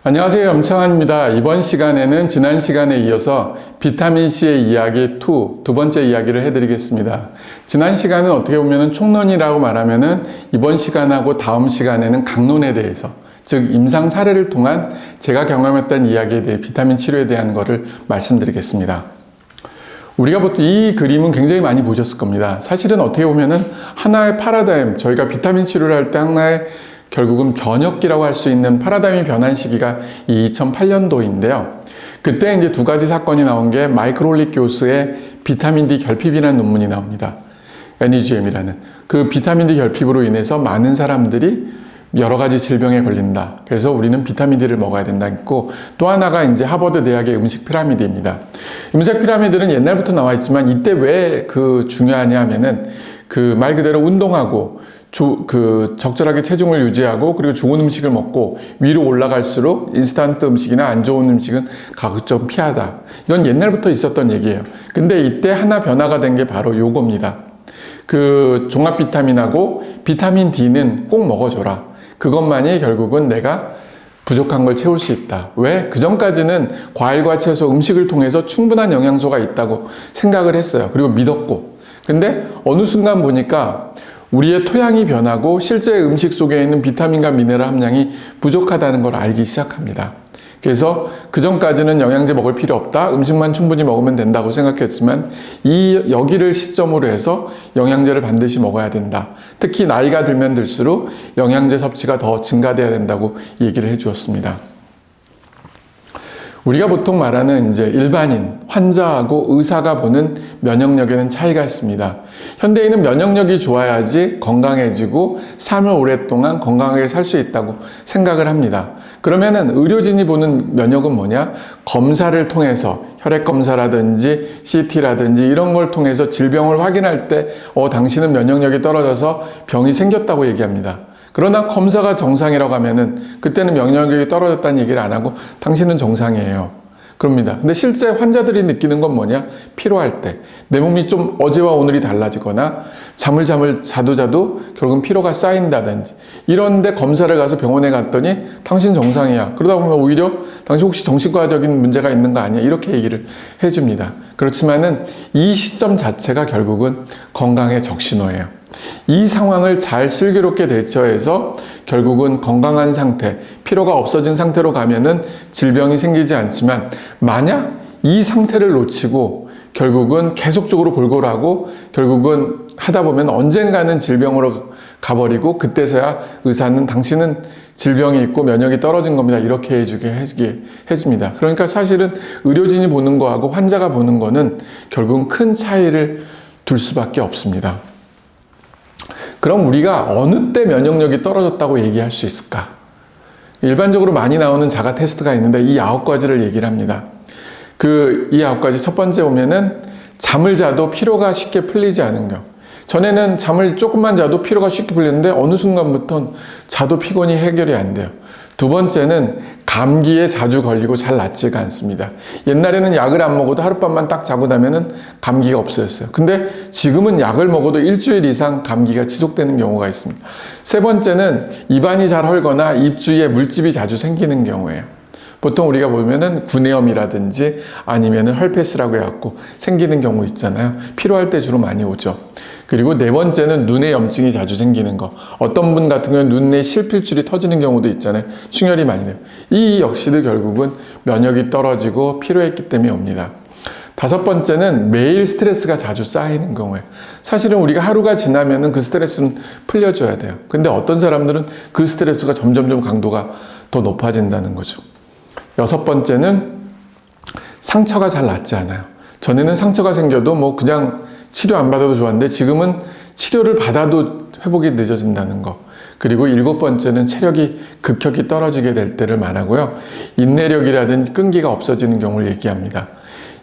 안녕하세요. 염창환입니다. 이번 시간에는 지난 시간에 이어서 비타민C의 이야기 2, 두 번째 이야기를 해드리겠습니다. 지난 시간은 어떻게 보면 총론이라고 말하면은 이번 시간하고 다음 시간에는 강론에 대해서, 즉 임상 사례를 통한 제가 경험했던 이야기에 대해 비타민 치료에 대한 것을 말씀드리겠습니다. 우리가 보통 이 그림은 굉장히 많이 보셨을 겁니다. 사실은 어떻게 보면은 하나의 파라다임, 저희가 비타민 치료를 할 때 하나의 결국은 변혁기라고 할 수 있는 파라다임이 변한 시기가 이 2008년도인데요. 그때 이제 두 가지 사건이 나온 게 마이클 홀릭 교수의 비타민 D 결핍이라는 논문이 나옵니다. NEGM이라는. 그 비타민 D 결핍으로 인해서 많은 사람들이 여러 가지 질병에 걸린다. 그래서 우리는 비타민 D를 먹어야 된다 했고, 또 하나가 이제 하버드 대학의 음식 피라미드입니다. 음식 피라미드는 옛날부터 나와 있지만 이때 왜 중요하냐 하면은 말 그대로 운동하고 적절하게 체중을 유지하고 그리고 좋은 음식을 먹고 위로 올라갈수록 인스턴트 음식이나 안 좋은 음식은 가급적 피하다. 이건 옛날부터 있었던 얘기예요. 근데 이때 하나 변화가 된 게 바로 요겁니다. 종합 비타민하고 비타민 D는 꼭 먹어줘라. 그것만이 결국은 내가 부족한 걸 채울 수 있다. 왜? 그 전까지는 과일과 채소, 음식을 통해서 충분한 영양소가 있다고 생각을 했어요. 그리고 믿었고. 근데 어느 순간 보니까 우리의 토양이 변하고 실제 음식 속에 있는 비타민과 미네랄 함량이 부족하다는 걸 알기 시작합니다. 그래서 그 전까지는 영양제 먹을 필요 없다, 음식만 충분히 먹으면 된다고 생각했지만 여기를 시점으로 해서 영양제를 반드시 먹어야 된다. 특히 나이가 들면 들수록 영양제 섭취가 더 증가돼야 된다고 얘기를 해주었습니다. 우리가 보통 말하는 이제 일반인, 환자하고 의사가 보는 면역력에는 차이가 있습니다. 현대인은 면역력이 좋아야지 건강해지고 삶을 오랫동안 건강하게 살 수 있다고 생각을 합니다. 그러면은 의료진이 보는 면역은 뭐냐? 검사를 통해서 혈액 검사라든지 CT라든지 이런 걸 통해서 질병을 확인할 때 당신은 면역력이 떨어져서 병이 생겼다고 얘기합니다. 그러나 검사가 정상이라고 하면은 그때는 면역력이 떨어졌다는 얘기를 안 하고 당신은 정상이에요. 그럽니다. 근데 실제 환자들이 느끼는 건 뭐냐? 피로할 때. 내 몸이 좀 어제와 오늘이 달라지거나 잠을 자도 결국은 피로가 쌓인다든지 이런데 검사를 가서 병원에 갔더니 당신 정상이야. 그러다 보면 오히려 당신 혹시 정신과적인 문제가 있는 거 아니야? 이렇게 얘기를 해줍니다. 그렇지만은 이 시점 자체가 결국은 건강의 적신호예요. 이 상황을 잘 슬기롭게 대처해서 결국은 건강한 상태, 피로가 없어진 상태로 가면은 질병이 생기지 않지만 만약 이 상태를 놓치고 결국은 계속적으로 골골하고 결국은 하다 보면 언젠가는 질병으로 가버리고 그때서야 의사는 당신은 질병이 있고 면역이 떨어진 겁니다. 이렇게 해줍니다. 그러니까 사실은 의료진이 보는 거하고 환자가 보는 거는 결국은 큰 차이를 둘 수밖에 없습니다. 그럼 우리가 어느 때 면역력이 떨어졌다고 얘기할 수 있을까? 일반적으로 많이 나오는 자가 테스트가 있는데 이 9가지를 얘기를 합니다. 이 9가지 첫 번째 보면은 잠을 자도 피로가 쉽게 풀리지 않은 경우. 전에는 잠을 조금만 자도 피로가 쉽게 풀리는데 어느 순간부터는 자도 피곤이 해결이 안 돼요. 두 번째는 감기에 자주 걸리고 잘 낫지가 않습니다. 옛날에는 약을 안 먹어도 하룻밤만 딱 자고 나면은 감기가 없어졌어요. 근데 지금은 약을 먹어도 일주일 이상 감기가 지속되는 경우가 있습니다. 세 번째는 입안이 잘 헐거나 입 주위에 물집이 자주 생기는 경우예요. 보통 우리가 보면은 구내염이라든지 아니면은 헐페스라고 해갖고 생기는 경우 있잖아요. 피로할 때 주로 많이 오죠. 그리고 네 번째는 눈에 염증이 자주 생기는 거. 어떤 분 같은 경우는 눈에 실필줄이 터지는 경우도 있잖아요. 충혈이 많이 돼요. 이 역시도 결국은 면역이 떨어지고 피로했기 때문에 옵니다. 다섯 번째는 매일 스트레스가 자주 쌓이는 경우예요. 사실은 우리가 하루가 지나면은 그 스트레스는 풀려줘야 돼요. 근데 어떤 사람들은 그 스트레스가 점점 강도가 더 높아진다는 거죠. 여섯 번째는 상처가 잘 낫지 않아요. 전에는 상처가 생겨도 그냥 치료 안 받아도 좋았는데 지금은 치료를 받아도 회복이 늦어진다는 거. 그리고 일곱 번째는 체력이 급격히 떨어지게 될 때를 말하고요. 인내력이라든지 끈기가 없어지는 경우를 얘기합니다.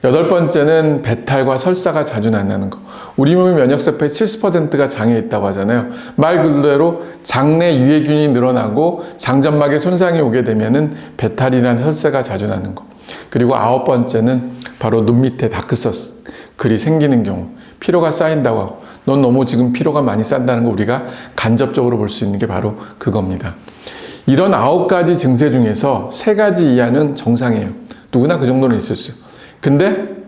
여덟 번째는 배탈과 설사가 자주 나는 거. 우리 몸의 면역세포의 70%가 장에 있다고 하잖아요. 말 그대로 장내 유해균이 늘어나고 장점막에 손상이 오게 되면은 배탈이나 설사가 자주 나는 거. 그리고 아홉 번째는 바로 눈 밑에 다크서클이 생기는 경우. 피로가 쌓인다고 하고 넌 너무 지금 피로가 많이 쌓인다는 거 우리가 간접적으로 볼 수 있는 게 바로 그겁니다. 이런 9가지 증세 중에서 3가지 이하는 정상이에요. 누구나 그 정도는 있을 수 있어요. 근데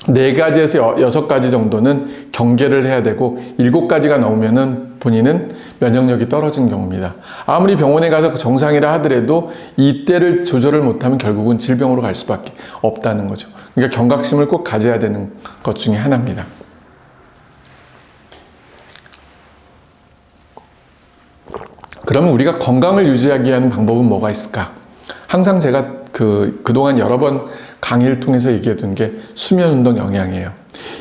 4가지에서 6가지 정도는 경계를 해야 되고 7가지가 넘으면은 본인은 면역력이 떨어진 경우입니다. 아무리 병원에 가서 정상이라 하더라도 이때를 조절을 못하면 결국은 질병으로 갈 수밖에 없다는 거죠. 그러니까 경각심을 꼭 가져야 되는 것 중에 하나입니다. 그러면 우리가 건강을 유지하기 위한 방법은 뭐가 있을까? 항상 제가 그동안 여러 번 강의를 통해서 얘기해둔 게 수면, 운동, 영양이에요.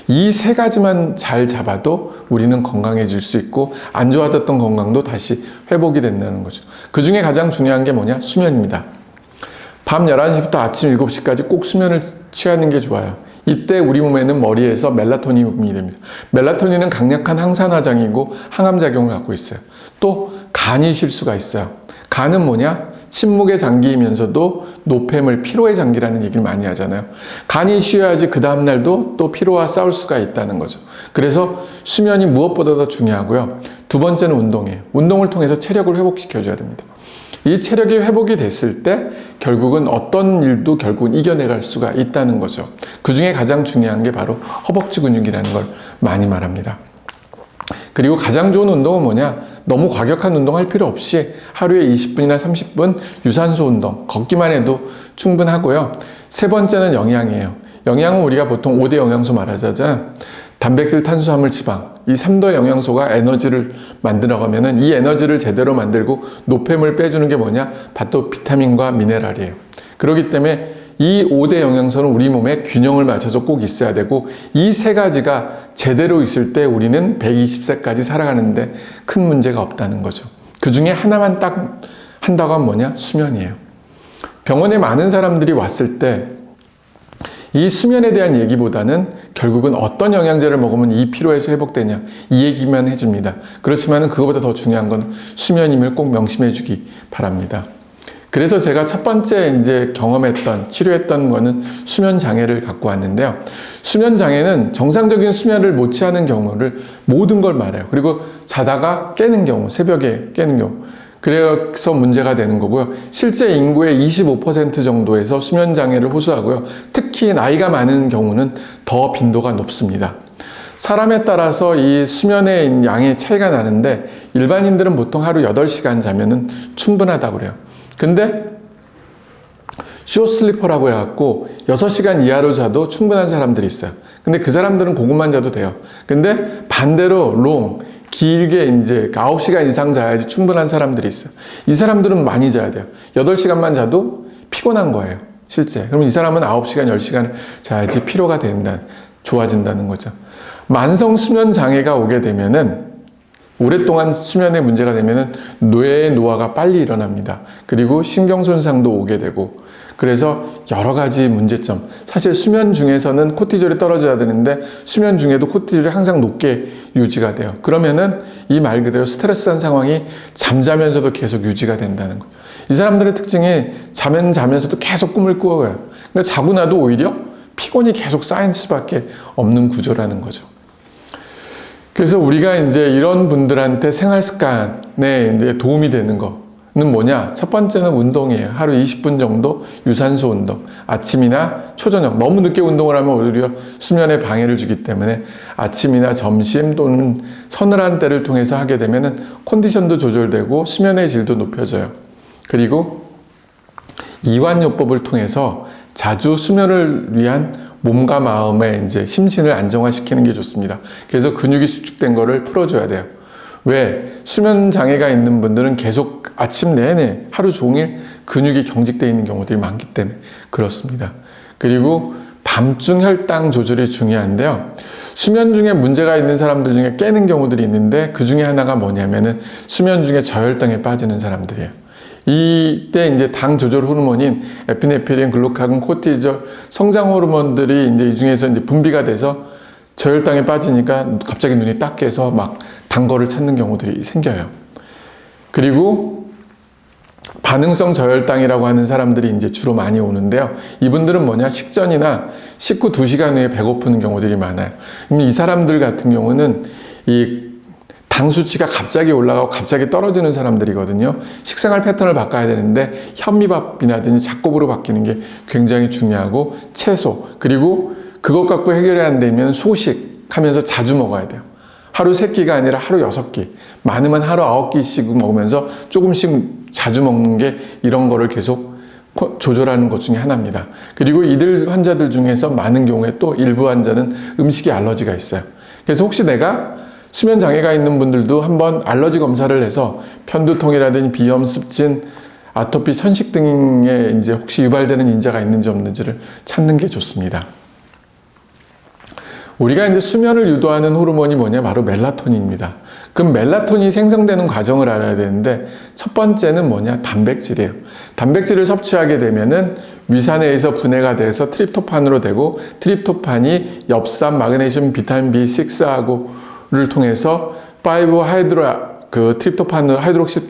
이 3가지만 잘 잡아도 우리는 건강해질 수 있고 안 좋아졌던 건강도 다시 회복이 된다는 거죠. 그 중에 가장 중요한 게 뭐냐? 수면입니다. 밤 11시부터 아침 7시까지 꼭 수면을 취하는 게 좋아요. 이때 우리 몸에는 머리에서 멜라토닌이 분泌됩니다. 멜라토닌은 강력한 항산화장이고 항암작용을 갖고 있어요. 또 간이 쉴 수가 있어요. 간은 뭐냐? 침묵의 장기이면서도 노폐물, 피로의 장기라는 얘기를 많이 하잖아요. 간이 쉬어야지 그 다음날도 또 피로와 싸울 수가 있다는 거죠. 그래서 수면이 무엇보다 더 중요하고요. 2번째는 운동이에요. 운동을 통해서 체력을 회복시켜줘야 됩니다. 이 체력이 회복이 됐을 때 결국은 어떤 일도 결국은 이겨내갈 수가 있다는 거죠. 그 중에 가장 중요한 게 바로 허벅지 근육이라는 걸 많이 말합니다. 그리고 가장 좋은 운동은 뭐냐? 너무 과격한 운동할 필요 없이 하루에 20분이나 30분 유산소 운동, 걷기만 해도 충분하고요. 3번째는 영양이에요. 영양은 우리가 보통 5대 영양소 말하자면 단백질, 탄수화물, 지방, 이 3대 영양소가 에너지를 만들어가면은 이 에너지를 제대로 만들고 노폐물 빼주는 게 뭐냐? 바로 비타민과 미네랄이에요. 그렇기 때문에 이 5대 영양소는 우리 몸에 균형을 맞춰서 꼭 있어야 되고 이 3가지가 제대로 있을 때 우리는 120세까지 살아가는데 큰 문제가 없다는 거죠. 그 중에 하나만 딱 한다고 하면 뭐냐? 수면이에요. 병원에 많은 사람들이 왔을 때 이 수면에 대한 얘기보다는 결국은 어떤 영양제를 먹으면 이 피로에서 회복되냐 이 얘기만 해줍니다. 그렇지만 그거보다 더 중요한 건 수면임을 꼭 명심해 주기 바랍니다. 그래서 제가 첫 번째 이제 경험했던, 치료했던 거는 수면 장애를 갖고 왔는데요. 수면 장애는 정상적인 수면을 못 취하는 경우를 모든 걸 말해요. 그리고 자다가 깨는 경우, 새벽에 깨는 경우. 그래서 문제가 되는 거고요. 실제 인구의 25% 정도에서 수면 장애를 호소하고요. 특히 나이가 많은 경우는 더 빈도가 높습니다. 사람에 따라서 이 수면의 양의 차이가 나는데 일반인들은 보통 하루 8시간 자면은 충분하다고 그래요. 근데 숏슬리퍼라고 해갖고 6시간 이하로 자도 충분한 사람들이 있어요. 근데 그 사람들은 그것만 자도 돼요. 근데 반대로 길게 이제 9시간 이상 자야지 충분한 사람들이 있어요. 이 사람들은 많이 자야 돼요. 8시간만 자도 피곤한 거예요. 실제. 그럼 이 사람은 9시간, 10시간 자야지 피로가 좋아진다는 거죠. 만성 수면 장애가 오게 되면은 오랫동안 수면에 문제가 되면은 뇌의 노화가 빨리 일어납니다. 그리고 신경 손상도 오게 되고 그래서 여러 가지 문제점. 사실 수면 중에서는 코티졸이 떨어져야 되는데 수면 중에도 코티졸이 항상 높게 유지가 돼요. 그러면은 이 말 그대로 스트레스한 상황이 잠자면서도 계속 유지가 된다는 거예요. 이 사람들의 특징이 자면서도 계속 꿈을 꾸어요. 그러니까 자고 나도 오히려 피곤이 계속 쌓일 수밖에 없는 구조라는 거죠. 그래서 우리가 이제 이런 분들한테 생활 습관에 이제 도움이 되는 거는 뭐냐? 첫 번째는 운동이에요. 하루 20분 정도 유산소 운동. 아침이나 초저녁. 너무 늦게 운동을 하면 오히려 수면에 방해를 주기 때문에 아침이나 점심 또는 서늘한 때를 통해서 하게 되면은 컨디션도 조절되고 수면의 질도 높여져요. 그리고 이완요법을 통해서 자주 수면을 위한 몸과 마음의 이제 심신을 안정화시키는 게 좋습니다. 그래서 근육이 수축된 거를 풀어줘야 돼요. 왜? 수면 장애가 있는 분들은 계속 아침 내내 하루 종일 근육이 경직되어 있는 경우들이 많기 때문에 그렇습니다. 그리고 밤중 혈당 조절이 중요한데요. 수면 중에 문제가 있는 사람들 중에 깨는 경우들이 있는데 그 중에 하나가 뭐냐면은 수면 중에 저혈당에 빠지는 사람들이에요. 이때 이제 당 조절 호르몬인 에피네프린, 글루카곤, 코티졸, 성장 호르몬들이 이제 이 중에서 이제 분비가 돼서 저혈당에 빠지니까 갑자기 눈이 딱 깨서 막 단 거를 찾는 경우들이 생겨요. 그리고 반응성 저혈당이라고 하는 사람들이 이제 주로 많이 오는데요. 이분들은 뭐냐? 식전이나 식후 2시간 후에 배고프는 경우들이 많아요. 이 사람들 같은 경우는 이 당 수치가 갑자기 올라가고 갑자기 떨어지는 사람들이거든요. 식생활 패턴을 바꿔야 되는데 현미밥이라든지 잡곡으로 바뀌는 게 굉장히 중요하고 채소, 그리고 그것 갖고 해결이 안 되면 소식 하면서 자주 먹어야 돼요. 하루 3끼가 아니라 하루 6끼, 많으면 하루 9끼씩 먹으면서 조금씩 자주 먹는 게 이런 거를 계속 조절하는 것 중에 하나입니다. 그리고 이들 환자들 중에서 많은 경우에 또 일부 환자는 음식에 알러지가 있어요. 그래서 혹시 내가 수면 장애가 있는 분들도 한번 알러지 검사를 해서 편두통이라든지 비염, 습진, 아토피, 천식 등에 이제 혹시 유발되는 인자가 있는지 없는지를 찾는 게 좋습니다. 우리가 이제 수면을 유도하는 호르몬이 뭐냐? 바로 멜라토닌입니다. 그럼 멜라토닌이 생성되는 과정을 알아야 되는데 첫 번째는 뭐냐? 단백질이에요. 단백질을 섭취하게 되면은 위산에서 분해가 돼서 트립토판으로 되고 트립토판이 엽산, 마그네슘, 비타민 B6하고를 통해서 5-하이드록시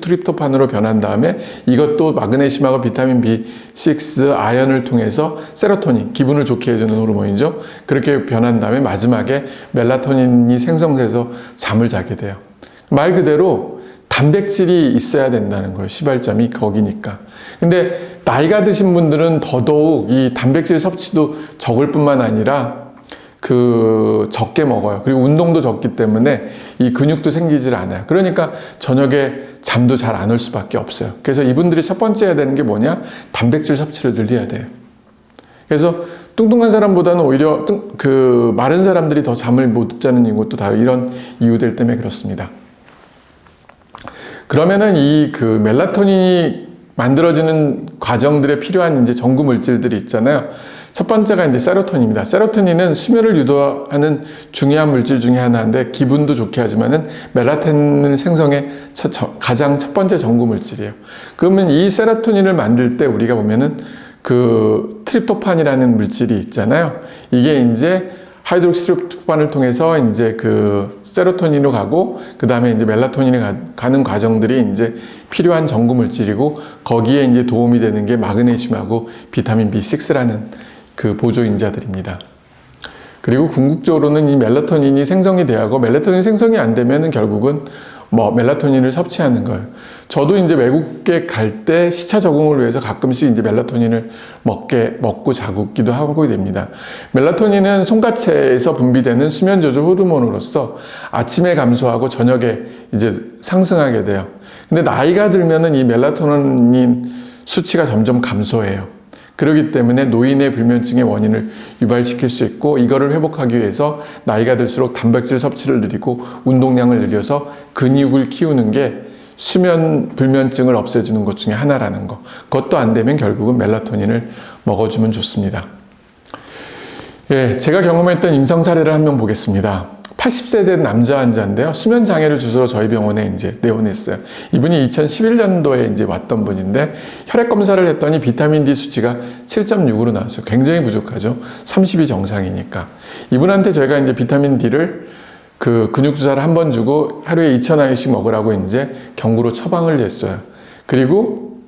트립토판으로 변한 다음에 이것도 마그네슘하고 비타민 B6, 아연을 통해서 세로토닌, 기분을 좋게 해주는 호르몬이죠. 그렇게 변한 다음에 마지막에 멜라토닌이 생성돼서 잠을 자게 돼요. 말 그대로 단백질이 있어야 된다는 거예요. 시발점이 거기니까. 근데 나이가 드신 분들은 더더욱 이 단백질 섭취도 적을 뿐만 아니라 적게 먹어요. 그리고 운동도 적기 때문에 이 근육도 생기질 않아요. 그러니까 저녁에 잠도 잘 안 올 수밖에 없어요. 그래서 이분들이 첫 번째 해야 되는 게 뭐냐? 단백질 섭취를 늘려야 돼요. 그래서 뚱뚱한 사람보다는 오히려 마른 사람들이 더 잠을 못 자는 이것도 다 이런 이유들 때문에 그렇습니다. 그러면은 멜라토닌이 만들어지는 과정들에 필요한 이제 전구 물질들이 있잖아요. 첫 번째가 이제 세로토닌입니다. 세로토닌은 수면을 유도하는 중요한 물질 중에 하나인데 기분도 좋게 하지만은 멜라토닌 생성의 가장 첫 번째 전구 물질이에요. 그러면 이 세로토닌을 만들 때 우리가 보면은 트립토판이라는 물질이 있잖아요. 이게 이제 하이드록시트립토판을 통해서 이제 세로토닌으로 가고 그 다음에 이제 멜라토닌이 가는 과정들이 이제 필요한 전구 물질이고 거기에 이제 도움이 되는 게 마그네슘하고 비타민 B6라는 보조인자들입니다. 그리고 궁극적으로는 이 멜라토닌이 생성이 돼야 하고 멜라토닌 생성이 안 되면은 결국은 멜라토닌을 섭취하는 거예요. 저도 이제 외국에 갈 때 시차 적응을 위해서 가끔씩 이제 멜라토닌을 먹고 자기도 하고 됩니다. 멜라토닌은 송가체에서 분비되는 수면 조절 호르몬으로서 아침에 감소하고 저녁에 이제 상승하게 돼요. 근데 나이가 들면은 이 멜라토닌 수치가 점점 감소해요. 그렇기 때문에 노인의 불면증의 원인을 유발시킬 수 있고 이거를 회복하기 위해서 나이가 들수록 단백질 섭취를 늘리고 운동량을 늘려서 근육을 키우는 게 수면 불면증을 없애주는 것 중에 하나라는 거. 그것도 안 되면 결국은 멜라토닌을 먹어주면 좋습니다. 예, 제가 경험했던 임상 사례를 한 명 보겠습니다. 80세 된 남자 환자인데요. 수면 장애를 주소로 저희 병원에 이제 내원했어요. 이분이 2011년도에 이제 왔던 분인데 혈액 검사를 했더니 비타민 D 수치가 7.6으로 나왔어요. 굉장히 부족하죠. 30이 정상이니까. 이분한테 저희가 이제 비타민 D를 근육 주사를 한 번 주고 하루에 2,000IU씩 먹으라고 이제 경구로 처방을 했어요. 그리고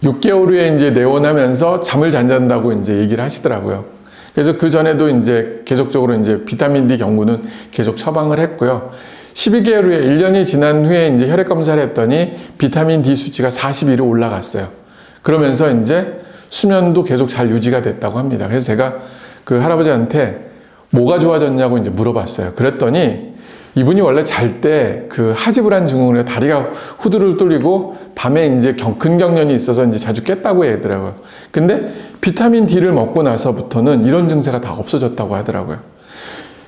6개월 후에 이제 내원하면서 잠을 잘 잔다고 이제 얘기를 하시더라고요. 그래서 그 전에도 이제 계속적으로 이제 비타민 D 경구는 계속 처방을 했고요. 12개월 후에 1년이 지난 후에 이제 혈액 검사를 했더니 비타민 D 수치가 42로 올라갔어요. 그러면서 이제 수면도 계속 잘 유지가 됐다고 합니다. 그래서 제가 할아버지한테 뭐가 좋아졌냐고 이제 물어봤어요. 그랬더니 이분이 원래 잘 때 하지불안 증후군으로 다리가 후두를 뚫리고 밤에 이제 근경련이 있어서 이제 자주 깼다고 하더라고요. 근데 비타민 D를 먹고 나서부터는 이런 증세가 다 없어졌다고 하더라고요.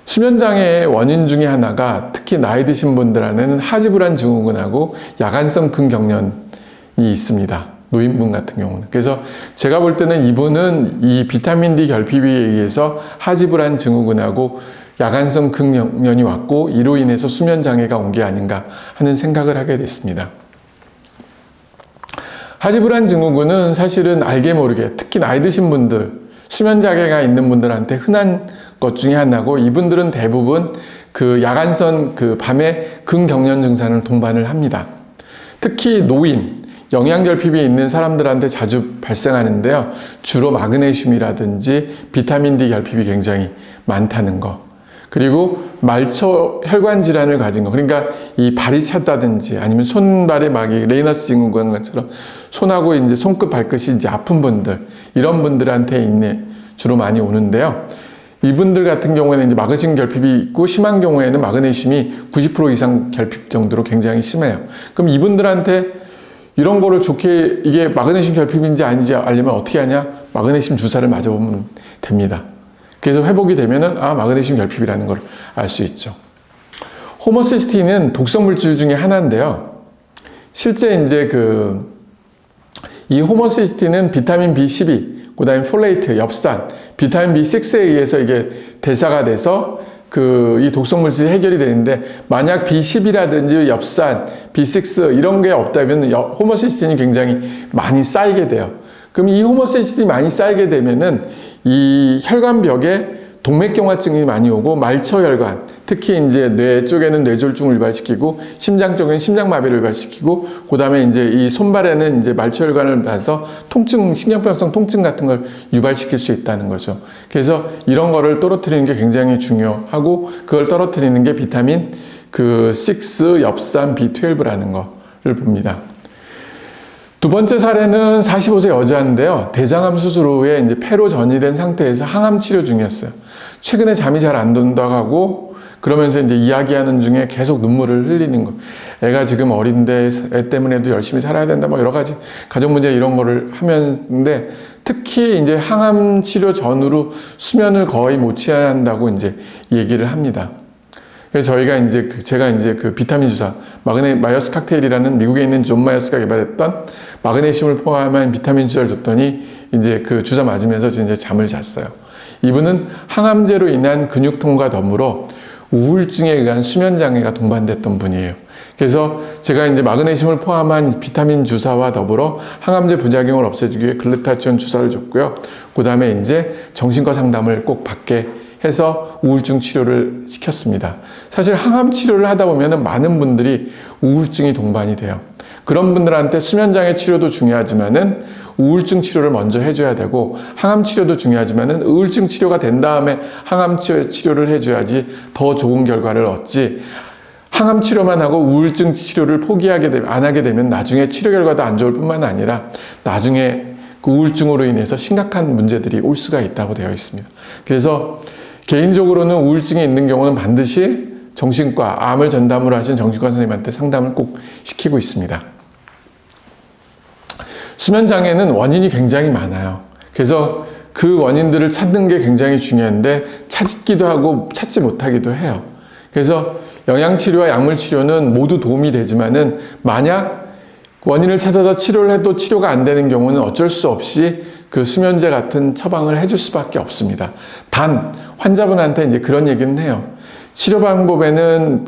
수면장애의 원인 중에 하나가 특히 나이 드신 분들한테는 하지불안 증후군하고 야간성 근경련이 있습니다. 노인분 같은 경우는. 그래서 제가 볼 때는 이분은 이 비타민 D 결핍에 의해서 하지불안 증후군하고 야간성 근경련이 왔고 이로 인해서 수면 장애가 온 게 아닌가 하는 생각을 하게 됐습니다. 하지불안 증후군은 사실은 알게 모르게 특히 나이 드신 분들, 수면 장애가 있는 분들한테 흔한 것 중에 하나고 이분들은 대부분 야간성 밤에 근경련 증상을 동반을 합니다. 특히 노인, 영양결핍이 있는 사람들한테 자주 발생하는데요. 주로 마그네슘이라든지 비타민 D 결핍이 굉장히 많다는 거. 그리고 말초 혈관 질환을 가진 거, 그러니까 이 발이 찼다든지 아니면 손발에 막이 레이너스 증후군처럼 손하고 이제 손끝 발끝이 이제 아픈 분들, 이런 분들한테 주로 많이 오는데요. 이분들 같은 경우에는 이제 마그네슘 결핍이 있고 심한 경우에는 마그네슘이 90% 이상 결핍 정도로 굉장히 심해요. 그럼 이분들한테 이런 거를 좋게 이게 마그네슘 결핍인지 아닌지 알려면 어떻게 하냐? 마그네슘 주사를 맞아보면 됩니다. 그래서 회복이 되면은 마그네슘 결핍이라는 걸 알 수 있죠. 호모시스틴은 독성 물질 중에 하나인데요. 실제 이제 이 호모시스틴은 비타민 B12, 그다음에 폴레이트, 엽산, 비타민 B6에 의해서 이게 대사가 돼서 이 독성 물질이 해결이 되는데, 만약 B10이라든지 엽산, B6 이런 게 없다면 호모시스틴이 굉장히 많이 쌓이게 돼요. 그럼 이 호모시스틴이 많이 쌓이게 되면은 이 혈관벽에 동맥경화증이 많이 오고 말초혈관, 특히 이제 뇌 쪽에는 뇌졸중을 유발시키고 심장 쪽에는 심장마비를 유발시키고, 그다음에 이제 이 손발에는 이제 말초혈관을 나서 통증, 신경병성 통증 같은 걸 유발시킬 수 있다는 거죠. 그래서 이런 거를 떨어뜨리는 게 굉장히 중요하고, 그걸 떨어뜨리는 게 비타민 6, 엽산, B12라는 거를 봅니다. 두 번째 사례는 45세 여자인데요. 대장암 수술 후에 이제 폐로 전이된 상태에서 항암 치료 중이었어요. 최근에 잠이 잘 안 온다고 하고, 그러면서 이제 이야기하는 중에 계속 눈물을 흘리는 거. 애가 지금 어린데 애 때문에도 열심히 살아야 된다. 뭐 여러 가지 가정 문제 이런 거를 하는데, 특히 이제 항암 치료 전후로 수면을 거의 못 취한다고 이제 얘기를 합니다. 그래서 제가 이제 비타민 주사, 마이어스 칵테일이라는 미국에 있는 존 마이어스가 개발했던 마그네슘을 포함한 비타민 주사를 줬더니 이제 주사 맞으면서 이제 잠을 잤어요. 이분은 항암제로 인한 근육통과 더불어 우울증에 의한 수면 장애가 동반됐던 분이에요. 그래서 제가 이제 마그네슘을 포함한 비타민 주사와 더불어 항암제 부작용을 없애주기 위해 글루타치온 주사를 줬고요. 그 다음에 이제 정신과 상담을 꼭 받게 해서 우울증 치료를 시켰습니다. 사실 항암 치료를 하다 보면 많은 분들이 우울증이 동반이 돼요. 그런 분들한테 수면장애 치료도 중요하지만은 우울증 치료를 먼저 해줘야 되고, 항암 치료도 중요하지만은 우울증 치료가 된 다음에 항암 치료를 해줘야지 더 좋은 결과를 얻지, 항암 치료만 하고 우울증 치료를 안 하게 되면 나중에 치료 결과도 안 좋을 뿐만 아니라 나중에 그 우울증으로 인해서 심각한 문제들이 올 수가 있다고 되어 있습니다. 그래서 개인적으로는 우울증이 있는 경우는 반드시 정신과, 암을 전담으로 하신 정신과 선생님한테 상담을 꼭 시키고 있습니다. 수면장애는 원인이 굉장히 많아요. 그래서 그 원인들을 찾는 게 굉장히 중요한데, 찾기도 하고 찾지 못하기도 해요. 그래서 영양치료와 약물치료는 모두 도움이 되지만은, 만약 원인을 찾아서 치료를 해도 치료가 안 되는 경우는 어쩔 수 없이 수면제 같은 처방을 해줄 수밖에 없습니다. 단, 환자분한테 이제 그런 얘기는 해요. 치료 방법에는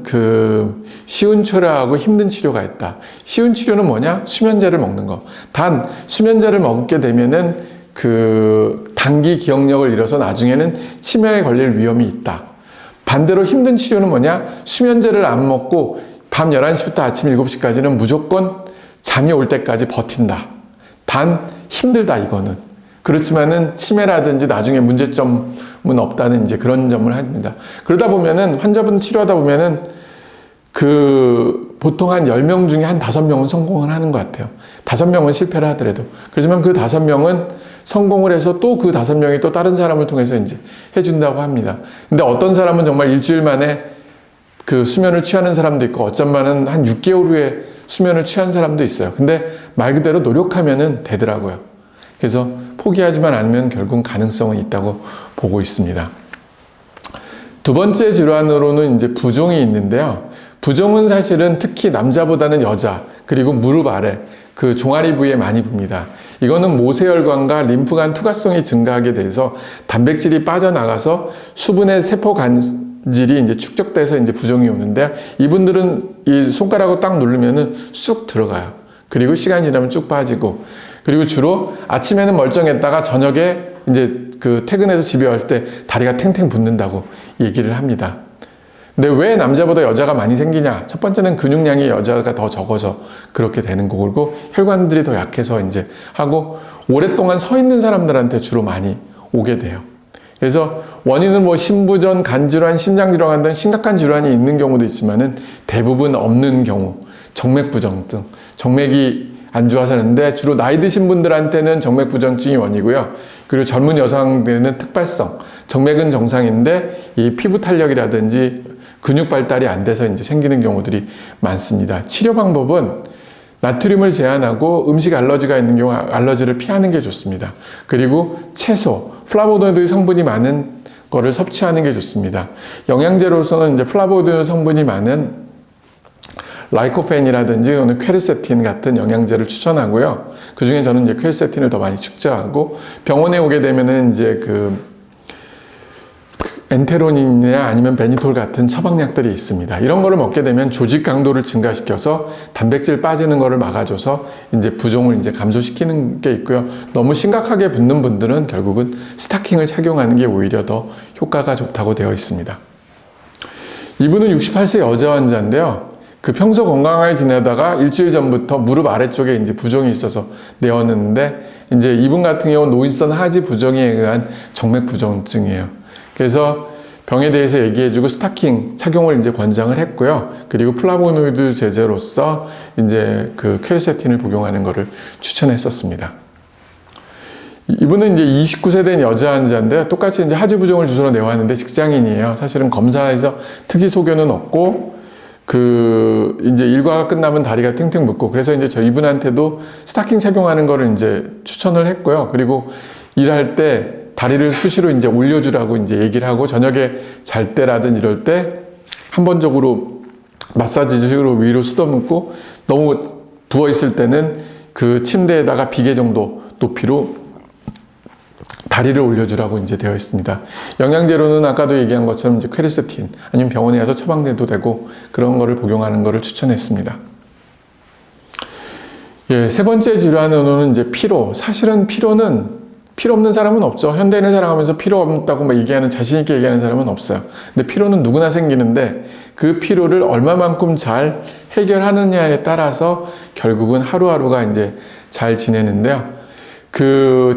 쉬운 치료하고 힘든 치료가 있다. 쉬운 치료는 뭐냐? 수면제를 먹는 거. 단, 수면제를 먹게 되면은 단기 기억력을 잃어서 나중에는 치매에 걸릴 위험이 있다. 반대로 힘든 치료는 뭐냐? 수면제를 안 먹고 밤 11시부터 아침 7시까지는 무조건 잠이 올 때까지 버틴다. 단, 힘들다, 이거는. 그렇지만은 치매라든지 나중에 문제점은 없다는 이제 그런 점을 합니다. 그러다 보면은 환자분 치료하다 보면은 보통 한 10명 중에 한 5명은 성공을 하는 것 같아요. 5명은 실패를 하더라도. 그렇지만 그 5명은 성공을 해서 또 그 5명이 또 다른 사람을 통해서 이제 해준다고 합니다. 근데 어떤 사람은 정말 일주일 만에 수면을 취하는 사람도 있고, 어쩌면은 한 6개월 후에 수면을 취한 사람도 있어요. 근데 말 그대로 노력하면은 되더라고요. 그래서 포기하지만 않으면 결국 가능성은 있다고 보고 있습니다. 두 번째 질환으로는 이제 부종이 있는데요. 부종은 사실은 특히 남자보다는 여자, 그리고 무릎 아래, 종아리 부위에 많이 봅니다. 이거는 모세혈관과 림프관 투과성이 증가하게 돼서 단백질이 빠져나가서 수분의 세포 질이 이제 축적돼서 이제 부종이 오는데, 이분들은 이 손가락으로 딱 누르면은 쑥 들어가요. 그리고 시간이 지나면 쭉 빠지고, 그리고 주로 아침에는 멀쩡했다가 저녁에 이제 퇴근해서 집에 올 때 다리가 탱탱 붓는다고 얘기를 합니다. 근데 왜 남자보다 여자가 많이 생기냐? 첫 번째는 근육량이 여자가 더 적어서 그렇게 되는 거고, 그리고 혈관들이 더 약해서 이제 하고, 오랫동안 서 있는 사람들한테 주로 많이 오게 돼요. 그래서 원인은 뭐 심부전, 간질환, 신장질환 등 심각한 질환이 있는 경우도 있지만은 대부분 없는 경우, 정맥부정증, 정맥이 안 좋아서 하는데 주로 나이 드신 분들한테는 정맥부정증이 원이고요. 그리고 젊은 여성들은 특발성, 정맥은 정상인데 이 피부 탄력이라든지 근육 발달이 안 돼서 이제 생기는 경우들이 많습니다. 치료 방법은 나트륨을 제한하고 음식 알러지가 있는 경우 알러지를 피하는 게 좋습니다. 그리고 채소, 플라보노이드 성분이 많은 거를 섭취하는 게 좋습니다. 영양제로서는 이제 플라보노이드 성분이 많은 라이코펜이라든지 오늘 퀘르세틴 같은 영양제를 추천하고요. 그 중에 저는 이제 퀘르세틴을 더 많이 축적하고 병원에 오게 되면은 이제 엔테로닌이나 아니면 베니톨 같은 처방약들이 있습니다. 이런 거를 먹게 되면 조직 강도를 증가시켜서 단백질 빠지는 거를 막아줘서 이제 부종을 이제 감소시키는 게 있고요. 너무 심각하게 붓는 분들은 결국은 스타킹을 착용하는 게 오히려 더 효과가 좋다고 되어 있습니다. 이분은 68세 여자 환자인데요. 평소 건강하게 지내다가 일주일 전부터 무릎 아래쪽에 이제 부종이 있어서 내었는데 이제 이분 같은 경우는 노인성 하지 부종에 의한 정맥 부종증이에요. 그래서 병에 대해서 얘기해주고 스타킹 착용을 이제 권장을 했고요. 그리고 플라보노이드 제제로서 이제 퀘르세틴을 복용하는 것을 추천했었습니다. 이분은 이제 29세 된 여자 환자인데요. 똑같이 이제 하지 부종을 주소로 내왔는데 직장인이에요. 사실은 검사에서 특이 소견은 없고 이제 일과가 끝나면 다리가 팅팅 붓고 그래서 이제 이분한테도 스타킹 착용하는 거를 이제 추천을 했고요. 그리고 일할 때 다리를 수시로 이제 올려주라고 이제 얘기를 하고 저녁에 잘 때라든지 이럴 때 한 번적으로 마사지식으로 위로 수도묻고 너무 부어 있을 때는 그 침대에다가 비계 정도 높이로 다리를 올려주라고 이제 되어 있습니다. 영양제로는 아까도 얘기한 것처럼 이제 퀘르세틴 아니면 병원에 가서 처방돼도 되고 그런 거를 복용하는 거를 추천했습니다. 예, 세 번째 질환으로는 이제 피로. 사실은 피로는 필요 없는 사람은 없죠. 현대인을 살아가면서 필요 없다고 막 얘기하는, 자신있게 얘기하는 사람은 없어요. 근데 피로는 누구나 생기는데 그 피로를 얼마만큼 잘 해결하느냐에 따라서 결국은 하루하루가 이제 잘 지내는데요.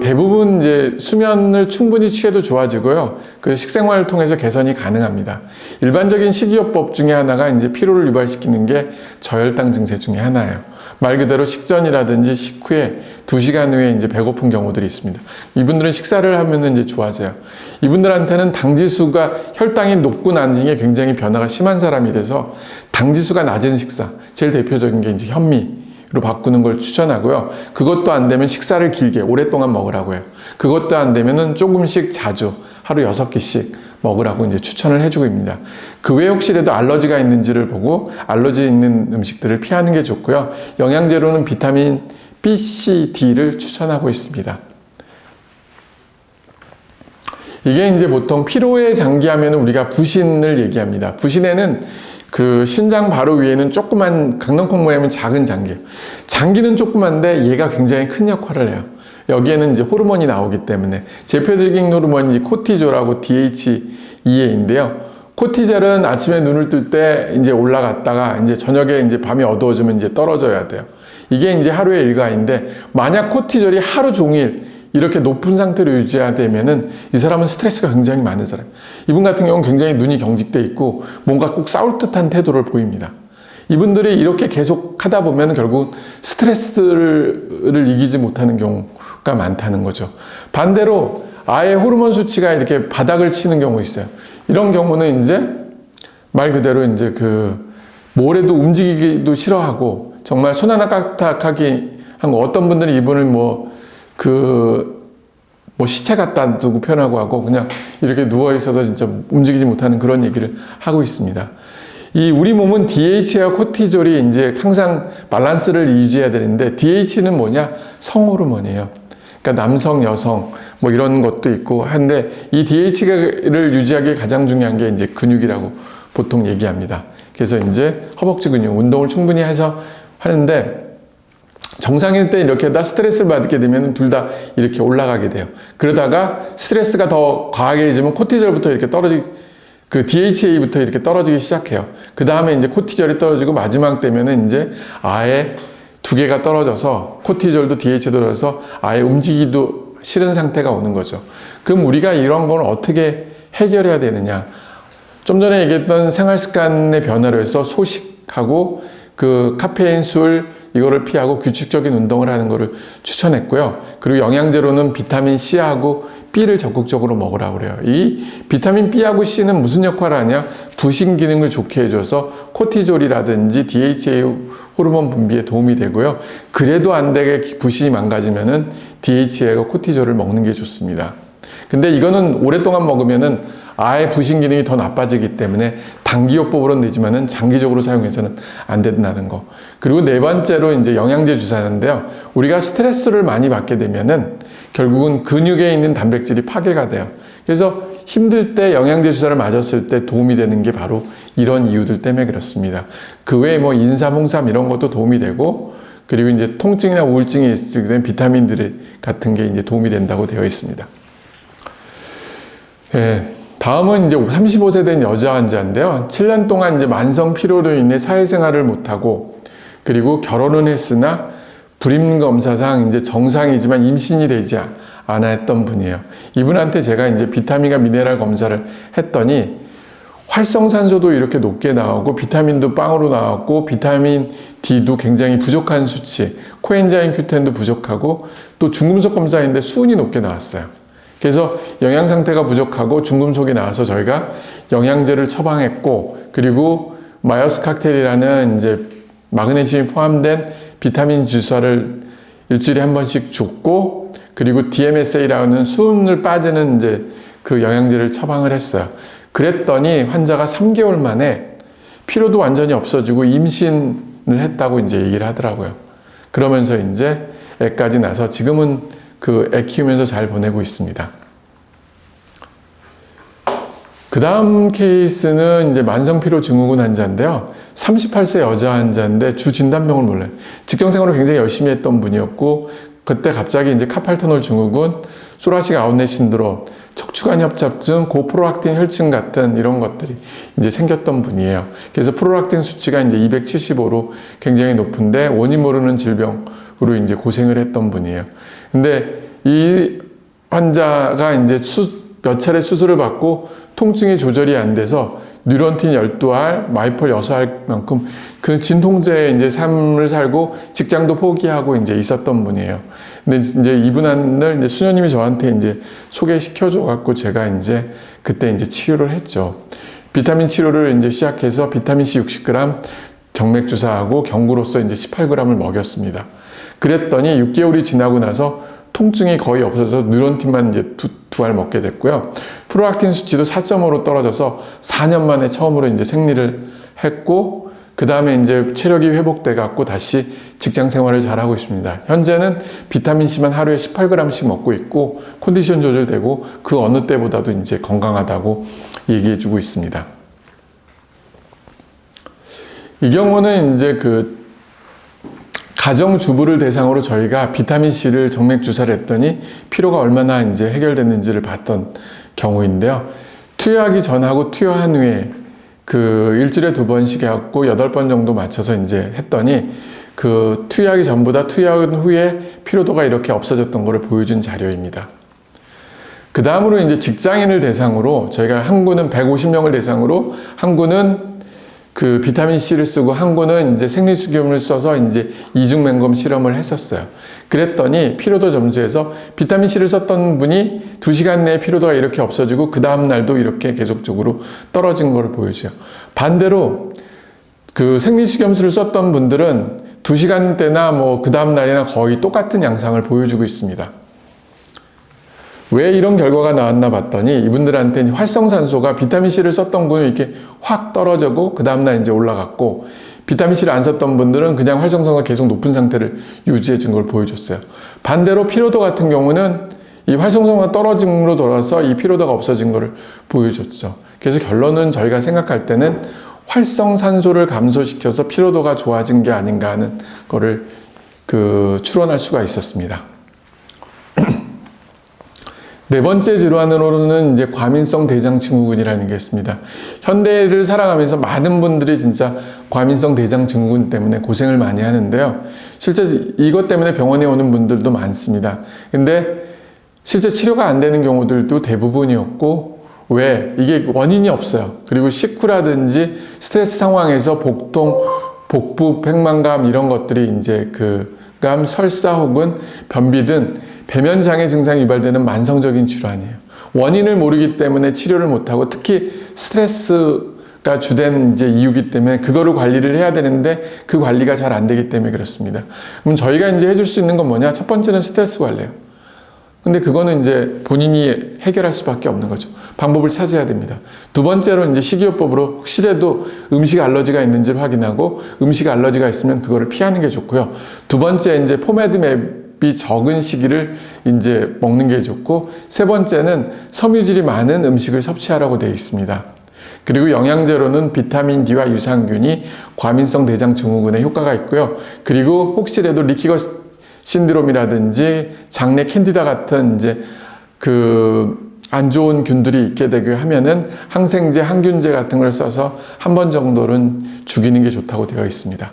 대부분 이제 수면을 충분히 취해도 좋아지고요. 식생활을 통해서 개선이 가능합니다. 일반적인 식이요법 중에 하나가 이제 피로를 유발시키는 게 저혈당 증세 중에 하나예요. 말 그대로 식전이라든지 식후에 2시간 후에 이제 배고픈 경우들이 있습니다. 이분들은 식사를 하면은이제 좋아져요. 이분들한테는 당지수가 혈당이 높고 낮은 게 굉장히 변화가 심한 사람이 돼서 당지수가 낮은 식사, 제일 대표적인 게 이제 현미로 바꾸는 걸 추천하고요. 그것도 안 되면 식사를 길게 오랫동안 먹으라고 해요. 그것도 안 되면은 조금씩 자주 하루 6끼씩 먹으라고 이제 추천을 해주고 있습니다. 그 외에 혹시라도 알러지가 있는지를 보고 알러지 있는 음식들을 피하는 게 좋고요. 영양제로는 비타민 B, C, D를 추천하고 있습니다. 이게 이제 보통 피로에 장기하면 우리가 부신을 얘기합니다. 부신에는 신장 바로 위에는 조그만 강낭콩 모양의 작은 장기예요. 장기는 조그만데 얘가 굉장히 큰 역할을 해요. 여기에는 이제 호르몬이 나오기 때문에 대표적인 호르몬이 코티졸하고 DHEA인데요. 코티졸은 아침에 눈을 뜰 때 이제 올라갔다가 이제 저녁에 이제 밤이 어두워지면 이제 떨어져야 돼요. 이게 이제 하루의 일과인데 만약 코티졸이 하루 종일 이렇게 높은 상태로 유지되면은 이 사람은 스트레스가 굉장히 많은 사람. 이분 같은 경우는 굉장히 눈이 경직돼 있고 뭔가 꼭 싸울 듯한 태도를 보입니다. 이분들이 이렇게 계속 하다 보면 결국 스트레스를 이기지 못하는 경우가 많다는 거죠. 반대로 아예 호르몬 수치가 이렇게 바닥을 치는 경우 있어요. 이런 경우는 이제 말 그대로 이제 뭐래도 움직이기도 싫어하고 정말 손 하나 까딱하게 한 거. 어떤 분들은 이분을 시체 갖다 두고 편하고 하고 그냥 이렇게 누워 있어서 진짜 움직이지 못하는 그런 얘기를 하고 있습니다. 우리 몸은 DH와 코티졸이 이제 항상 밸런스를 유지해야 되는데 DH는 뭐냐? 성호르몬이에요. 그러니까 남성, 여성 뭐 이런 것도 있고 한데 이 DH를 유지하기 가장 중요한 게 이제 근육이라고 보통 얘기합니다. 그래서 이제 허벅지 근육 운동을 충분히 해서 하는데 정상일 때 이렇게 다 스트레스를 받게 되면 둘 다 이렇게 올라가게 돼요. 그러다가 스트레스가 더 과하게지면 코티졸부터 이렇게 DHA부터 이렇게 떨어지기 시작해요. 그 다음에 이제 코티졸이 떨어지고 마지막 때면은 이제 아예 두 개가 떨어져서 코티졸도 DHA도 떨어져서 아예 움직이기도 싫은 상태가 오는 거죠. 그럼 우리가 이런 걸 어떻게 해결해야 되느냐? 좀 전에 얘기했던 생활 습관의 변화로 해서 소식하고 그 카페인, 술 이거를 피하고 규칙적인 운동을 하는 것을 추천했고요. 그리고 영양제로는 비타민 C하고 B를 적극적으로 먹으라고 그래요. 이 비타민 B하고 C는 무슨 역할을 하냐? 부신 기능을 좋게 해줘서 코티졸이라든지 DHA 호르몬 분비에 도움이 되고요. 그래도 안 되게 부신이 망가지면은 DHA가 코티졸을 먹는 게 좋습니다. 근데 이거는 오랫동안 먹으면은 아예 부신 기능이 더 나빠지기 때문에 단기요법으로는 되지만은 장기적으로 사용해서는 안 된다는 거. 그리고 네 번째로 이제 영양제 주사인데요. 우리가 스트레스를 많이 받게 되면은 결국은 근육에 있는 단백질이 파괴가 돼요. 그래서 힘들 때 영양제 주사를 맞았을 때 도움이 되는 게 바로 이런 이유들 때문에 그렇습니다. 그 외에 뭐 인삼, 홍삼 이런 것도 도움이 되고, 그리고 이제 통증이나 우울증이 있을 때 비타민들 같은 게 이제 도움이 된다고 되어 있습니다. 예. 다음은 이제 35세 된 여자 환자인데요. 7년 동안 이제 만성 피로로 인해 사회생활을 못하고, 그리고 결혼은 했으나 불임검사상 이제 정상이지만 임신이 되지 않아 했던 분이에요. 이분한테 제가 이제 비타민과 미네랄 검사를 했더니 활성산소도 이렇게 높게 나오고 비타민도 빵으로 나왔고 비타민 D도 굉장히 부족한 수치, 코엔자임 Q10도 부족하고 또 중금속 검사인데 수은이 높게 나왔어요. 그래서 영양 상태가 부족하고 중금속이 나와서 저희가 영양제를 처방했고, 그리고 마이어스 칵테일이라는 이제 마그네슘이 포함된 비타민 주사를 일주일에 한 번씩 줬고, 그리고 DMSA라는 수은을 빠지는 이제 그 영양제를 처방을 했어요. 그랬더니 환자가 3개월 만에 피로도 완전히 없어지고 임신을 했다고 이제 얘기를 하더라고요. 그러면서 이제 애까지 나서 지금은 그 애 키우면서 잘 보내고 있습니다. 그 다음 케이스는 이제 만성피로 증후군 환자인데요. 38세 여자 환자인데 주 진단명을 몰라요. 직장생활을 굉장히 열심히 했던 분이었고, 그때 갑자기 이제 카팔터놀 증후군, 소라식 아웃렛 신드롬, 척추관 협착증, 고프로락틴 혈증 같은 이런 것들이 이제 생겼던 분이에요. 그래서 프로락틴 수치가 이제 275로 굉장히 높은데 원인 모르는 질병으로 이제 고생을 했던 분이에요. 근데 이 환자가 이제 몇 차례 수술을 받고 통증이 조절이 안 돼서 뉴런틴 12알, 마이폴 6알만큼 그 진통제의 이제 삶을 살고 직장도 포기하고 이제 있었던 분이에요. 근데 이제 이분을 이제 수녀님이 저한테 이제 소개시켜줘 갖고 제가 이제 그때 이제 치료를 했죠. 비타민 치료를 이제 시작해서 비타민 C 60g, 정맥 주사하고 경구로서 이제 18g을 먹였습니다. 그랬더니 6개월이 지나고 나서 통증이 거의 없어져서 뉴런틴만 이제 두 알 먹게 됐고요. 프로락틴 수치도 4.5로 떨어져서 4년 만에 처음으로 이제 생리를 했고, 그 다음에 이제 체력이 회복돼 갖고 다시 직장 생활을 잘하고 있습니다. 현재는 비타민 C만 하루에 18g씩 먹고 있고 컨디션 조절되고 그 어느 때보다도 이제 건강하다고 얘기해 주고 있습니다. 이 경우는 이제 그 가정주부를 대상으로 저희가 비타민C를 정맥 주사를 했더니 피로가 얼마나 이제 해결됐는지를 봤던 경우인데요. 투여하기 전하고 투여한 후에 그 일주일에 2번씩 해갖고 8번 정도 맞춰서 이제 했더니 그 투여하기 전보다 투여한 후에 피로도가 이렇게 없어졌던 것을 보여준 자료입니다. 그 다음으로 이제 직장인을 대상으로 저희가 한 구는 150명을 대상으로 한 구는 그 비타민 C를 쓰고 한 구는 이제 생리수기염을 써서 이제 이중 맹검 실험을 했었어요. 그랬더니 피로도 점수에서 비타민 C를 썼던 분이 2시간 내에 피로도가 이렇게 없어지고 그 다음 날도 이렇게 계속적으로 떨어진 걸 보여줘요. 반대로 그 생리수기염수를 썼던 분들은 2시간대나 뭐 그 다음 날이나 거의 똑같은 양상을 보여주고 있습니다. 왜 이런 결과가 나왔나 봤더니 이분들한테 활성산소가 비타민C를 썼던 분은 이렇게 확 떨어지고 그 다음날 이제 올라갔고, 비타민C를 안 썼던 분들은 그냥 활성산소가 계속 높은 상태를 유지해준 걸 보여줬어요. 반대로 피로도 같은 경우는 이 활성산소가 떨어짐으로 돌아서 이 피로도가 없어진 것을 보여줬죠. 그래서 결론은 저희가 생각할 때는 활성산소를 감소시켜서 피로도가 좋아진 게 아닌가 하는 거를 추론할 수가 있었습니다. 네 번째 질환으로는 이제 과민성 대장 증후군이라는 게 있습니다. 현대를 살아가면서 많은 분들이 진짜 과민성 대장 증후군 때문에 고생을 많이 하는데요. 실제 이것 때문에 병원에 오는 분들도 많습니다. 근데 실제 치료가 안 되는 경우들도 대부분이었고, 왜? 이게 원인이 없어요. 그리고 식후라든지 스트레스 상황에서 복통, 복부, 백만감 이런 것들이 이제 감, 설사 혹은 변비 등 배면장애 증상이 유발되는 만성적인 질환이에요. 원인을 모르기 때문에 치료를 못하고, 특히 스트레스가 주된 이제 이유기 때문에 그거를 관리를 해야 되는데 그 관리가 잘 안 되기 때문에 그렇습니다. 그럼 저희가 이제 해줄 수 있는 건 뭐냐? 첫 번째는 스트레스 관리예요. 근데 그거는 이제 본인이 해결할 수밖에 없는 거죠. 방법을 찾아야 됩니다. 두 번째로 이제 식이요법으로 혹시라도 음식 알러지가 있는지를 확인하고, 음식 알러지가 있으면 그거를 피하는 게 좋고요. 두 번째 이제 포메드 맵이 적은 시기를 이제 먹는 게 좋고, 세 번째는 섬유질이 많은 음식을 섭취하라고 되어 있습니다. 그리고 영양제로는 비타민 D와 유산균이 과민성 대장 증후군에 효과가 있고요. 그리고 혹시라도 리키거 신드롬이라든지 장내 캔디다 같은 이제 안 좋은 균들이 있게 되게 하면은 항생제, 항균제 같은 걸 써서 한 번 정도는 죽이는 게 좋다고 되어 있습니다.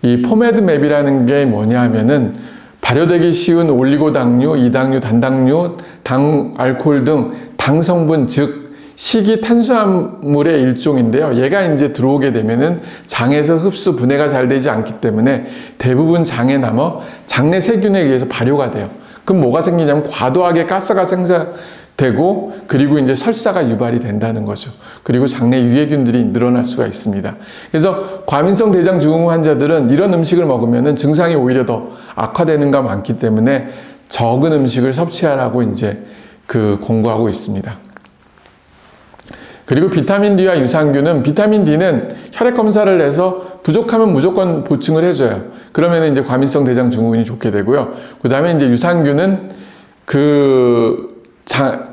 이 포메드맵이라는 게 뭐냐 하면은 발효되기 쉬운 올리고당류, 이당류, 단당류, 당, 알코올 등 당 성분, 즉 식이 탄수화물의 일종인데요. 얘가 이제 들어오게 되면은 장에서 흡수, 분해가 잘 되지 않기 때문에 대부분 장에 남아 장내 세균에 의해서 발효가 돼요. 그럼 뭐가 생기냐면 과도하게 가스가 생산되고, 그리고 이제 설사가 유발이 된다는 거죠. 그리고 장내 유해균들이 늘어날 수가 있습니다. 그래서 과민성 대장 증후군 환자들은 이런 음식을 먹으면은 증상이 오히려 더 악화되는 가 많기 때문에 적은 음식을 섭취하라고 이제 권고하고 있습니다. 그리고 비타민 D와 유산균은, 비타민 D는 혈액 검사를 해서 부족하면 무조건 보충을 해줘요. 그러면 이제 과민성 대장 증후군이 좋게 되고요. 그 다음에 이제 유산균은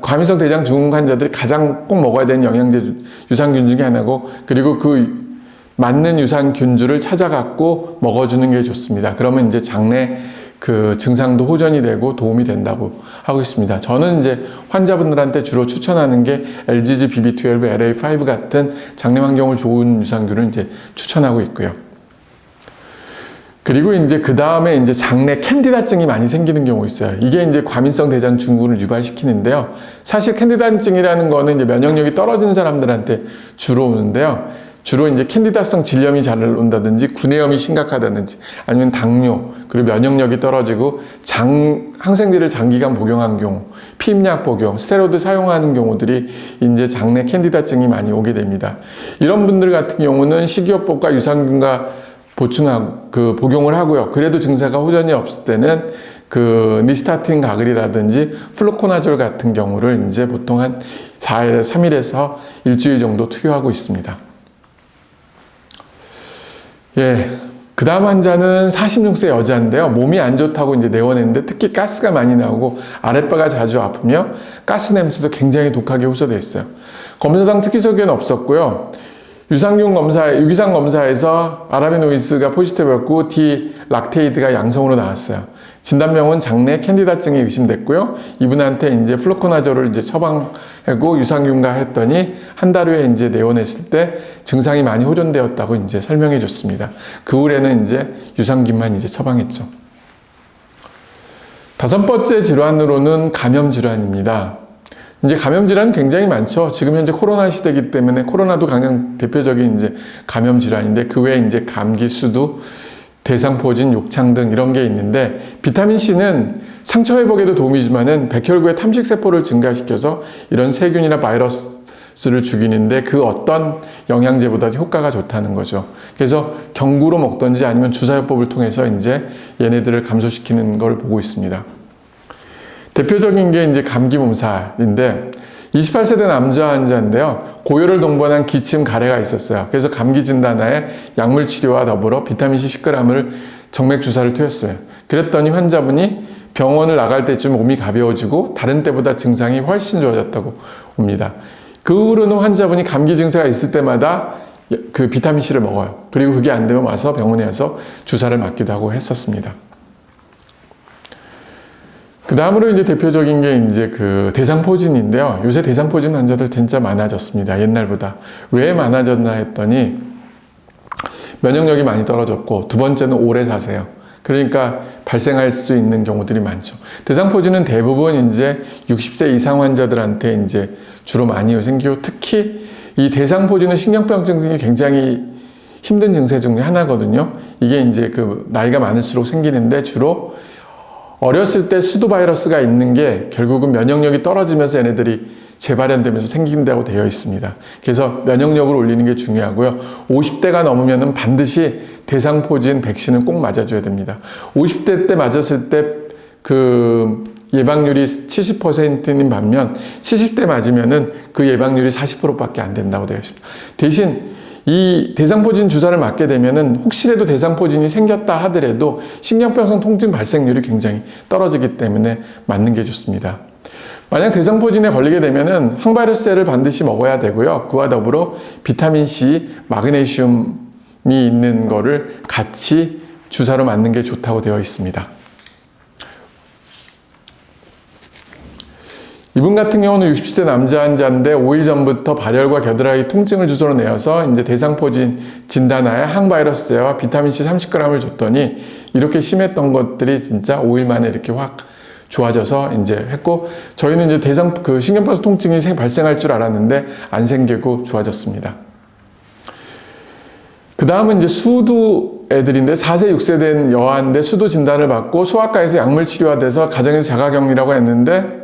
과민성 대장 증후군 환자들이 가장 꼭 먹어야 되는 영양제 유산균 중에 하나고, 그리고 맞는 유산균주를 찾아갖고 먹어주는 게 좋습니다. 그러면 이제 장내 증상도 호전이 되고 도움이 된다고 하고 있습니다. 저는 이제 환자분들한테 주로 추천하는 게 LGG, BB12, LA5 같은 장내 환경을 좋은 유산균을 이제 추천하고 있고요. 그리고 이제 그 다음에 이제 장내 캔디다증이 많이 생기는 경우가 있어요. 이게 이제 과민성 대장 증후군을 유발시키는데요. 사실 캔디다증이라는 거는 이제 면역력이 떨어진 사람들한테 주로 오는데요. 주로 이제 캔디다성 질염이 잘 온다든지, 구내염이 심각하다든지, 아니면 당뇨, 그리고 면역력이 떨어지고 항생제를 장기간 복용한 경우, 피임약 복용, 스테로이드 사용하는 경우들이 이제 장내 캔디다증이 많이 오게 됩니다. 이런 분들 같은 경우는 식이요법과 유산균과 복용을 하고요. 그래도 증세가 호전이 없을 때는 니스타틴 가글이라든지 플루코나졸 같은 경우를 이제 보통 한 3일에서 일주일 정도 투여하고 있습니다. 예. 그 다음 환자는 46세 여자인데요. 몸이 안 좋다고 이제 내원했는데, 특히 가스가 많이 나오고 아랫배가 자주 아프며 가스 냄새도 굉장히 독하게 호소돼 있어요. 검사상 특이소견은 없었고요. 유기산 검사에서 아라비노이스가 포지티브였고 D-락테이드가 양성으로 나왔어요. 진단명은 장내 캔디다증이 의심됐고요. 이분한테 이제 플루코나졸을 이제 처방하고 유산균과 했더니 한 달 후에 이제 내원했을 때 증상이 많이 호전되었다고 이제 설명해 줬습니다. 그 후에는 이제 유산균만 이제 처방했죠. 다섯 번째 질환으로는 감염 질환입니다. 이제 감염 질환 굉장히 많죠. 지금 현재 코로나 시대이기 때문에 코로나도 가장 대표적인 이제 감염 질환인데, 그 외에 이제 감기, 수두, 대상포진, 욕창 등 이런 게 있는데, 비타민 C는 상처 회복에도 도움이 주지만은 백혈구의 탐식세포를 증가시켜서 이런 세균이나 바이러스를 죽이는데 그 어떤 영양제보다 효과가 좋다는 거죠. 그래서 경구로 먹던지 아니면 주사요법을 통해서 이제 얘네들을 감소시키는 걸 보고 있습니다. 대표적인 게 이제 감기 몸살인데, 28세대 남자 환자인데요. 고열을 동반한 기침, 가래가 있었어요. 그래서 감기 진단하에 약물 치료와 더불어 비타민C 10g을 정맥 주사를 투였어요. 그랬더니 환자분이 병원을 나갈 때쯤 몸이 가벼워지고 다른 때보다 증상이 훨씬 좋아졌다고 봅니다. 그 후로는 환자분이 감기 증세가 있을 때마다 비타민C를 먹어요. 그리고 그게 안 되면 와서 병원에 와서 주사를 맞기도 하고 했었습니다. 그 다음으로 이제 대표적인 게 이제 대상포진인데요. 요새 대상포진 환자들 진짜 많아졌습니다. 옛날보다. 왜 많아졌나 했더니 면역력이 많이 떨어졌고, 두 번째는 오래 사세요. 그러니까 발생할 수 있는 경우들이 많죠. 대상포진은 대부분 이제 60세 이상 환자들한테 이제 주로 많이 생기고, 특히 이 대상포진은 신경병 증상이 굉장히 힘든 증세 중에 하나거든요. 이게 이제 그 나이가 많을수록 생기는데, 주로 어렸을 때 수두 바이러스가 있는 게 결국은 면역력이 떨어지면서 얘네들이 재발현되면서 생긴다고 되어 있습니다. 그래서 면역력을 올리는 게 중요하고요. 50대가 넘으면은 반드시 대상포진 백신을 꼭 맞아줘야 됩니다. 50대 때 맞았을 때 그 예방률이 70%인 반면 70대 맞으면은 그 예방률이 40%밖에 안 된다고 되어 있습니다. 대신 이 대상포진 주사를 맞게 되면은 혹시라도 대상포진이 생겼다 하더라도 신경병성 통증 발생률이 굉장히 떨어지기 때문에 맞는 게 좋습니다. 만약 대상포진에 걸리게 되면은 항바이러스제를 반드시 먹어야 되고요. 그와 더불어 비타민C, 마그네슘이 있는 거를 같이 주사로 맞는 게 좋다고 되어 있습니다. 이분 같은 경우는 60세 남자 환자인데 5일 전부터 발열과 겨드랑이 통증을 주소로 내어서 이제 대상포진 진단하에 항바이러스제와 비타민C 30g을 줬더니 이렇게 심했던 것들이 진짜 5일 만에 이렇게 확 좋아져서 이제 했고, 저희는 이제 신경병성 통증이 발생할 줄 알았는데 안 생기고 좋아졌습니다. 그 다음은 이제 수두 애들인데 4세, 6세 된 여아인데 수두 진단을 받고 소아과에서 약물 치료가 가정에서 자가격리라고 했는데,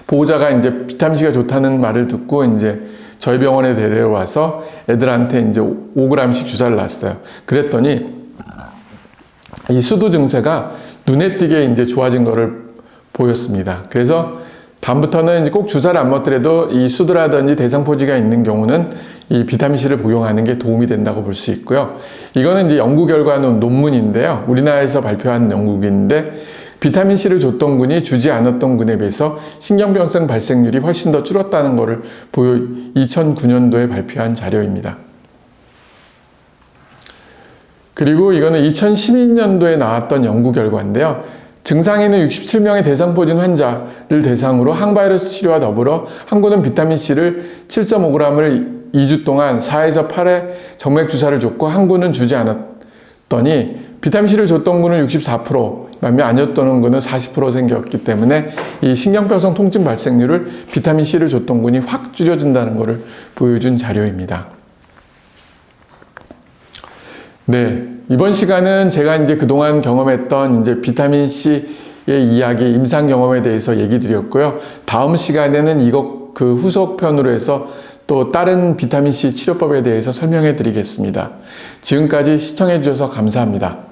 보호자가 이제 비타민C가 좋다는 말을 듣고 이제 저희 병원에 데려와서 애들한테 이제 5g씩 주사를 놨어요. 그랬더니 이 수두 증세가 눈에 띄게 이제 좋아진 거를 보였습니다. 그래서 다음부터는 이제 꼭 주사를 안 맞더라도 이 수두라든지 대상포지가 있는 경우는 이 비타민C를 복용하는 게 도움이 된다고 볼 수 있고요. 이거는 이제 연구 결과 논문인데요. 우리나라에서 발표한 연구인데, 비타민C를 줬던 군이 주지 않았던 군에 비해서 신경병성 발생률이 훨씬 더 줄었다는 것을 2009년도에 발표한 자료입니다. 그리고 이거는 2012년도에 나왔던 연구 결과인데요. 증상 있는 67명의 대상포진 환자를 대상으로 항바이러스 치료와 더불어 한 군은 비타민C를 7.5g을 2주 동안 4에서 8회 정맥 주사를 줬고, 한 군은 주지 않았더니 비타민C를 줬던 군은 64%, 반면 안 줬던 군은 40% 생겼기 때문에 이 신경병성 통증 발생률을 비타민C를 줬던 군이 확 줄여준다는 것을 보여준 자료입니다. 네, 이번 시간은 제가 이제 그동안 경험했던 이제 비타민C의 이야기, 임상 경험에 대해서 얘기 드렸고요. 다음 시간에는 그 후속편으로 해서 또 다른 비타민C 치료법에 대해서 설명해 드리겠습니다. 지금까지 시청해 주셔서 감사합니다.